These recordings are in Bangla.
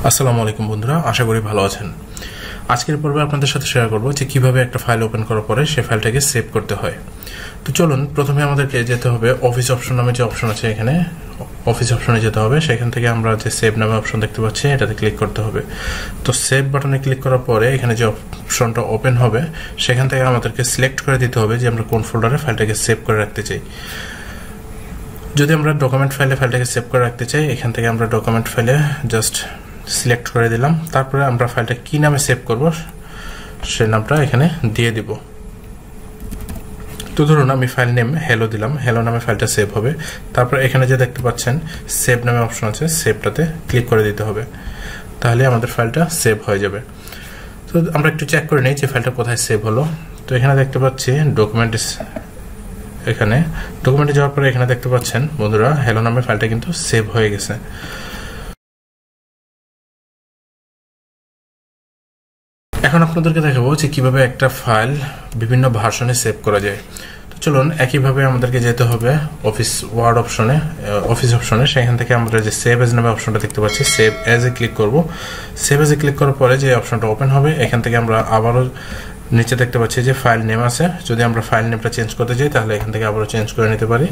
আসসালামু আলাইকুম বন্ধুরা, আশা করি ভালো আছেন। আজকের পর্বে আপনাদের সাথে শেয়ার করব যে কিভাবে একটা ফাইল ওপেন করার পরে সেই ফাইলটাকে সেভ করতে হয়। তো চলুন, প্রথমে আমাদেরকে যেতে হবে অফিস অপশন নামে যে অপশন আছে, এখানে অফিস অপশনে যেতে হবে। সেখান থেকে আমরা যে সেভ নামে অপশন দেখতে পাচ্ছি এটাতে ক্লিক করতে হবে। তো সেভ বাটনে ক্লিক করার পরে এখানে যে অপশনটা ওপেন হবে সেখান থেকে আমাদেরকে সিলেক্ট করে দিতে হবে যে আমরা কোন ফোল্ডারে ফাইলটাকে সেভ করে রাখতে চাই। যদি আমরা ডকুমেন্ট ফাইলে ফাইলটাকে সেভ করে রাখতে চাই, এখান থেকে আমরা ডকুমেন্ট ফাইলে জাস্ট সিলেক্ট করে দিলাম। তারপরে আমরা ফাইলটা কি নামে সেভ করব সেই নামটা এখানে দিয়ে দিব। তো ধরুন আমি ফাইল নেম হ্যালো দিলাম, হ্যালো নামে ফাইলটা সেভ হবে। তারপর এখানে যে দেখতে পাচ্ছেন সেভ নামে অপশন আছে, সেভটাতে ক্লিক করে দিতে হবে, তাহলে আমাদের ফাইলটা সেভ হয়ে যাবে। তো আমরা একটু চেক করে নিই যে ফাইলটা কোথায় সেভ হলো। তো এখানে দেখতে পাচ্ছি এখানে ডকুমেন্টে যাওয়ার পরে এখানে দেখতে পাচ্ছেন বন্ধুরা হ্যালো নামে ফাইলটা কিন্তু সেভ হয়ে গেছে। এখন আপনাদেরকে দেখাবো যে কিভাবে একটা ফাইল বিভিন্ন ভার্সনে সেভ করা যায়। তো চলুন, একইভাবে আমাদেরকে যেতে হবে অফিস অপশনে। সেখান থেকে আমরা যে সেভ এজ নামে অপশনটা দেখতে পাচ্ছি, সেভ এজ এ ক্লিক করব। সেভ এজ এ ক্লিক করার পরে যে অপশনটা ওপেন হবে, এখান থেকে আমরা আবারও নিচে দেখতে পাচ্ছি যে ফাইল নেম আছে। যদি আমরা ফাইল নেমটা চেঞ্জ করতে চাই তাহলে এখান থেকে আবারও চেঞ্জ করে নিতে পারি।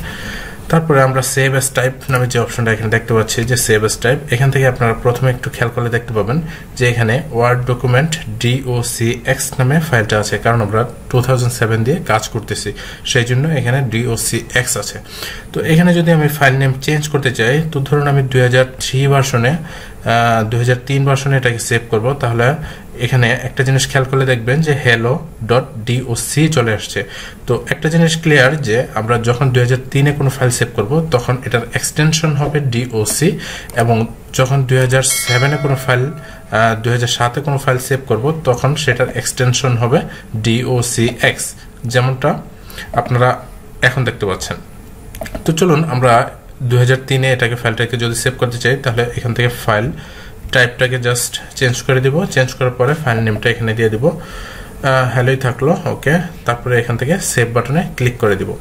তারপরে আমরা সেভ এজ টাইপ নামে যে অপশনটা এখানে দেখতে পাচ্ছি যে সেভ এজ টাইপ, এখান থেকে আপনারা প্রথমে একটু খেয়াল করলে দেখতে পাবেন যে এখানে ওয়ার্ড ডকুমেন্ট DOCX নামে ফাইলটা আছে, কারণ আমরা 2007 দিয়ে কাজ করতেছি, সেই জন্য এখানে DOCX আছে। তো এখানে যদি আমি ফাইল নেম চেঞ্জ করতে চাই, তো ধরুন আমি 2003 ভার্সনে এটাকে সেভ করব, তাহলে এখানে একটা জিনিস খেয়াল করলে দেখবেন যে hello.doc চলে আসছে। তো একটা জিনিস ক্লিয়ার যে আমরা যখন 2003-এ কোনো ফাইল সেভ করব তখন এটার এক্সটেনশন হবে DOC, এবং যখন 2007-এ কোনো ফাইল 2007-এ কোনো ফাইল সেভ করব তখন সেটার এক্সটেনশন হবে DOCX, যেমনটা আপনারা এখন দেখতে পাচ্ছেন। তো চলুন, আমরা 2003-এ ফাইলটাকে যদি সেভ করতে চাই তাহলে এখান থেকে ফাইল টাইপটাকে জাস্ট চেঞ্জ করে দিব। চেঞ্জ করার পরে ফাইল নেমটা এখানে দিয়ে দিব, হ্যালোই থাকলো, ওকে। তারপরে এখান থেকে সেভ বাটনে ক্লিক করে দিব।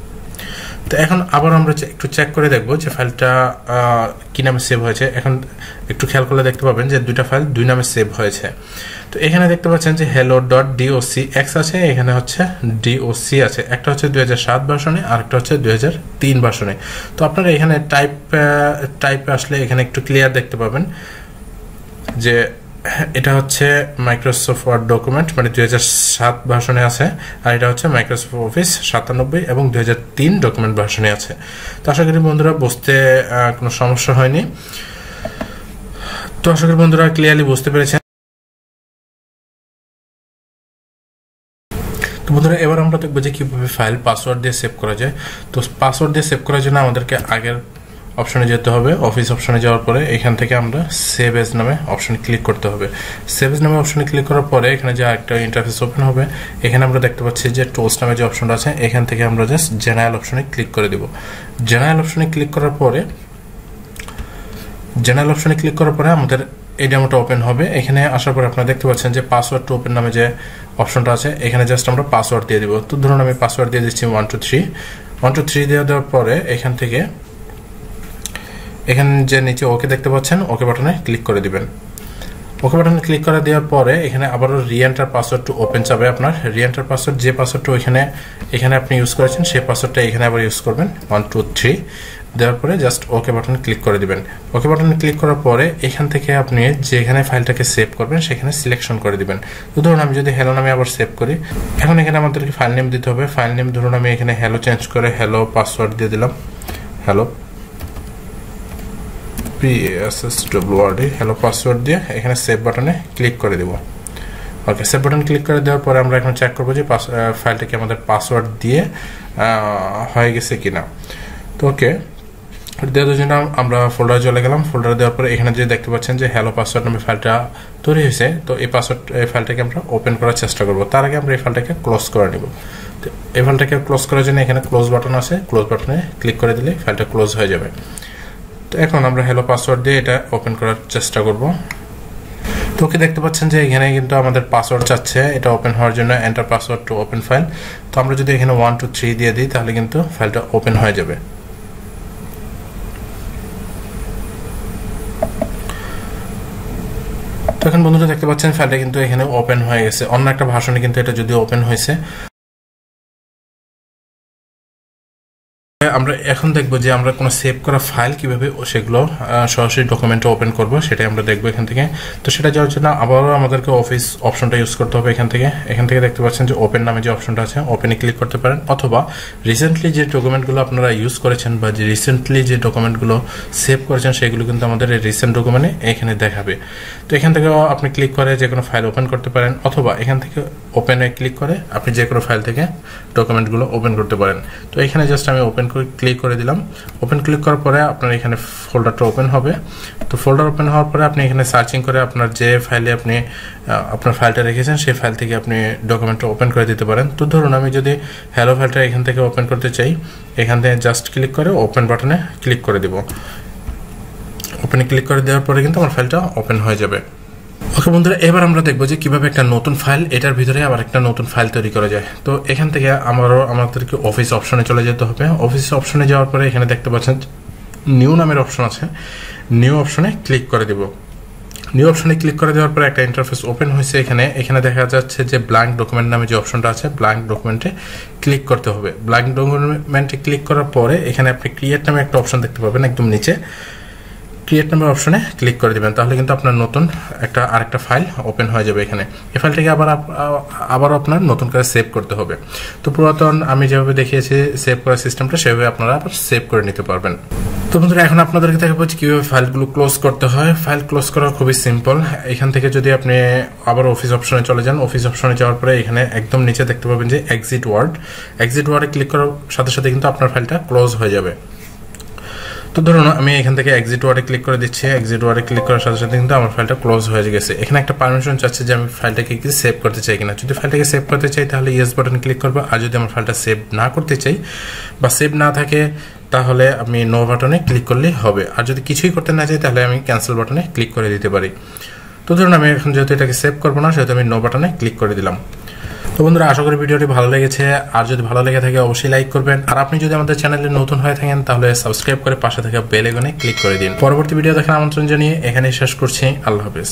তো এখন আবার আমরা একটু চেক করে দেখব যে ফাইলটা কি নামে সেভ হয়েছে। এখন একটু খেয়াল করলে দেখতে পাবেন যে দুইটা ফাইল দুই নামে সেভ হয়েছে। তো এখানে দেখতে পাচ্ছেন যে hello.docx আছে, এখানে হচ্ছে DOC আছে। একটা হচ্ছে 2007 ভার্সনে আর একটা হচ্ছে 2003 ভার্সনে। তো আপনারা এখানে টাইপে আসলে এখানে একটু ক্লিয়ার দেখতে পাবেন যে এটা হচ্ছে মাইক্রোসফট ওয়ার্ড ডকুমেন্ট, মানে 2007 ভার্সনে আছে, আর এটা হচ্ছে মাইক্রোসফট অফিস 97 এবং 2003 ডকুমেন্ট ভার্সনে আছে। তো আশা করি বন্ধুরা বুঝতে কোনো সমস্যা হয়নি। তো আশা করি বন্ধুরা ক্লিয়ারলি বুঝতে পেরেছেন। তো বন্ধুরা এবার আমরা দেখবো যে কিভাবে ফাইল পাসওয়ার্ড দিয়ে সেভ করা যায়। তো পাসওয়ার্ড দিয়ে সেভ করার জন্য আমাদেরকে আগের অপশনে যেতে হবে। অফিস অপশনে যাওয়ার পরে এখান থেকে আমরা সেভ এজ নামে অপশনে ক্লিক করতে হবে। সেভ এজ নামে অপশনে ক্লিক করার পরে এখানে যে আরেকটা ইন্টারফেস ওপেন হবে, এখানে আমরা দেখতে পাচ্ছি যে টুলস নামে যে অপশনটা আছে, এখান থেকে আমরা জাস্ট জেনারেল অপশনে ক্লিক করে দিব। জেনারেল অপশনে ক্লিক করার পরে আমাদের এই ডেমোটা ওপেন হবে। এখানে আসার পরে আপনারা দেখতে পাচ্ছেন যে পাসওয়ার্ড টু ওপেন নামে যে অপশনটা আছে, এখানে জাস্ট আমরা পাসওয়ার্ড দিয়ে দিব। তো ধরুন আমি পাসওয়ার্ড দিয়ে দিচ্ছি 123 দেওয়ার পরে এখানে যে নিচে ওকে দেখতে পাচ্ছেন, ওকে বাটনে ক্লিক করে দিবেন। ওকে বাটনে ক্লিক করে দেওয়ার পরে এখানে আবারও রিএন্টার পাসওয়ার্ড টু ওপেন চাবে। আপনার রিএন্টার পাসওয়ার্ড যে পাসওয়ার্ডটা এখানে আপনি ইউজ করেছেন সেই পাসওয়ার্ডটা এখানে আবার ইউজ করবেন। 123 দেওয়ার পরে জাস্ট ওকে বাটনে ক্লিক করে দিবেন। ওকে বাটনে ক্লিক করার পরে এখান থেকে আপনি যেখানে ফাইলটাকে সেভ করবেন সেখানে সিলেকশন করে দিবেন। তো ধরুন আমি যদি হ্যালো নামে আবার সেভ করি, এখন এখানে আমাদেরকে ফাইল নেম দিতে হবে। ফাইল নেম ধরুন আমি এখানে হ্যালো চেঞ্জ করে হ্যালো পাসওয়ার্ড দিয়ে দিলাম, হ্যালো পাসওয়ার্ড দিয়ে এখানে সেভ বাটনে ক্লিক করে দেব। ওকে, সেভ বাটন ক্লিক করে দেওয়ার পরে আমরা এখন চেক করবো যে ফাইলটা কি আমাদের পাসওয়ার্ড দিয়ে হয়ে গেছে কিনা। তো ওকে দেওয়ার জন্য আমরা ফোল্ডারে চলে গেলাম। ফোল্ডারে দেওয়ার পরে এখানে যে দেখতে পাচ্ছেন যে হ্যালো পাসওয়ার্ড নামে ফাইলটা তৈরি হয়েছে। তো এই ফাইলটাকে আমরা ওপেন করার চেষ্টা করব। তার আগে আমরা এই ফাইলটাকে ক্লোজ করে নিব। তো এই ফাইলটাকে ক্লোজ করার জন্য এখানে ক্লোজ বাটন আছে, ক্লোজ বাটনে ক্লিক করে দিলে ফাইলটা ক্লোজ হয়ে যাবে। তো এখন আমরা হ্যালো পাসওয়ার্ড দিয়ে এটা ওপেন করার চেষ্টা করব। তো ওকে দেখতে পাচ্ছেন যে এখানে কিন্তু আমাদের পাসওয়ার্ড চাচ্ছে এটা ওপেন হওয়ার জন্য, enter password to open file. তো আমরা যদি এখানে 123 দিয়ে দিই তাহলে কিন্তু ফাইলটা ওপেন হয়ে যাবে। এখন বন্ধুরা দেখতে পাচ্ছেন ফাইলটা কিন্তু এখানে ওপেন হয়ে গেছে। অন্য একটা ভার্সনে কিন্তু এটা যদিও ওপেন হয়েছে। আমরা এখন দেখব যে আমরা কোনো সেভ করা ফাইল কিভাবে সেগুলো সরাসরি ডকুমেন্টে ওপেন করব, সেটাই আমরা দেখব এখান থেকে। তো সেটা যাওয়ার জন্য আবারও আমাদেরকে অফিস অপশনটা ইউজ করতে হবে। এখান থেকে দেখতে পাচ্ছেন যে ওপেন নামে যে অপশনটা আছে, ওপেনে ক্লিক করতে পারেন, অথবা রিসেন্টলি যে ডকুমেন্টগুলো আপনারা ইউজ করেছেন বা যে রিসেন্টলি যে ডকুমেন্টগুলো সেভ করেছেন সেগুলো কিন্তু আমাদের এই রিসেন্ট ডকুমেন্টে এখানে দেখাবে। তো এখান থেকেও আপনি ক্লিক করে যে কোনো ফাইল ওপেন করতে পারেন, অথবা এখান থেকে ওপেনে ক্লিক করে আপনি যে কোনো ফাইল থেকে ডকুমেন্টগুলো ওপেন করতে পারেন। তো এখানে জাস্ট আমি ওপেন ক্লিক করে দিলাম। ওপেন ক্লিক করার পরে আপনার এখানে ফোল্ডারটা ওপেন হবে। তো ফোল্ডার ওপেন হওয়ার পরে আপনি এখানে সার্চিং করে আপনার যে ফাইলে আপনি আপনার ফাইলটা রেখেছেন সেই ফাইল থেকে আপনি ডকুমেন্টটা ওপেন করে দিতে পারেন। তো ধরুন আমি যদি হ্যালো ফাইলটা এখান থেকে ওপেন করতে চাই, এখান থেকে জাস্ট ক্লিক করে ওপেন বাটনে ক্লিক করে দিব। ওপেনে ক্লিক করে দেওয়ার পরে কিন্তু আমার ফাইলটা ওপেন হয়ে যাবে। ওকে বন্ধুরা, এবার আমরা দেখবো যে কিভাবে একটা নতুন ফাইল, এটার ভিতরে আবার একটা নতুন ফাইল তৈরি করা যায়। তো এখান থেকে আমাদেরকে অফিস অপশনে চলে যেতে হবে। অফিস অপশনে যাওয়ার পরে এখানে দেখতে পাচ্ছেন নিউ নামের অপশন আছে, নিউ অপশনে ক্লিক করে দিব। নিউ অপশনে ক্লিক করে দেওয়ার পরে একটা ইন্টারফেস ওপেন হয়েছে। এখানে দেখা যাচ্ছে যে ব্ল্যাঙ্ক ডকুমেন্ট নামে যে অপশনটা আছে, ব্ল্যাঙ্ক ডকুমেন্টে ক্লিক করতে হবে। ব্ল্যাঙ্ক ডকুমেন্টে ক্লিক করার পরে এখানে আপনি ক্রিয়েট নামে একটা অপশন দেখতে পাবেন একদম নিচে। ক্রিয়েট নাম্বার অপশনে ক্লিক করে দিবেন, তাহলে কিন্তু আপনার নতুন আরেকটা ফাইল ওপেন হয়ে যাবে। এখানে এই ফাইলটাকে আবার আপনার নতুন করে সেভ করতে হবে। তো পুরাতন আমি যেভাবে দেখিয়েছি সেভ করার সিস্টেমটা, সেভাবে আপনারা আবার সেভ করে নিতে পারবেন। তো বন্ধুরা, এখন আপনাদেরকে দেখাবো কিভাবে ফাইলগুলো ক্লোজ করতে হয়। ফাইল ক্লোজ করা খুবই সিম্পল। এখান থেকে যদি আপনি আবার অফিস অপশনে চলে যান, অফিস অপশনে যাওয়ার পরে এখানে একদম নিচে দেখতে পাবেন যে এক্সিট ওয়ার্ডে ক্লিক করার সাথে সাথে কিন্তু আপনার ফাইলটা ক্লোজ হয়ে যাবে। তো ধরুন আমি এখান থেকে এক্সিট ওয়ার্ডে ক্লিক করে দিচ্ছি। এক্সিট ওয়ার্ডে ক্লিক করার সাথে সাথে কিন্তু আমার ফাইলটা ক্লোজ হয়ে গেছে। এখানে একটা পারমিশন চাচ্ছে যে আমি ফাইলটাকে কি সেভ করতে চাই কিনা। যদি ফাইলটাকে সেভ করতে চাই তাহলে ইয়েস বাটনে ক্লিক করবো, আর যদি আমার ফাইলটা সেভ না করতে চাই বা সেভ না থাকে তাহলে আমি নো বাটনে ক্লিক করলেই হবে। আর যদি কিছুই করতে না চাই তাহলে আমি ক্যান্সেল বাটনে ক্লিক করে দিতে পারি। তো ধরুন আমি এখন যেহেতু এটাকে সেভ করবো না, সেহেতু আমি নো বাটনে ক্লিক করে দিলাম। তো বন্ধুরা, আশা করি ভিডিওটি ভালো লেগেছে। আর যদি ভালো লেগে থাকে অবশ্যই লাইক করবেন। আর আপনি যদি আমাদের চ্যানেলে নতুন হয়ে থাকেন তাহলে সাবস্ক্রাইব করে পাশে থাকা বেল আইকনে ক্লিক করে দিন। পরবর্তী ভিডিও দেখার আমন্ত্রণ জানিয়ে এখানেই শেষ করছি। আল্লাহ হাফেজ।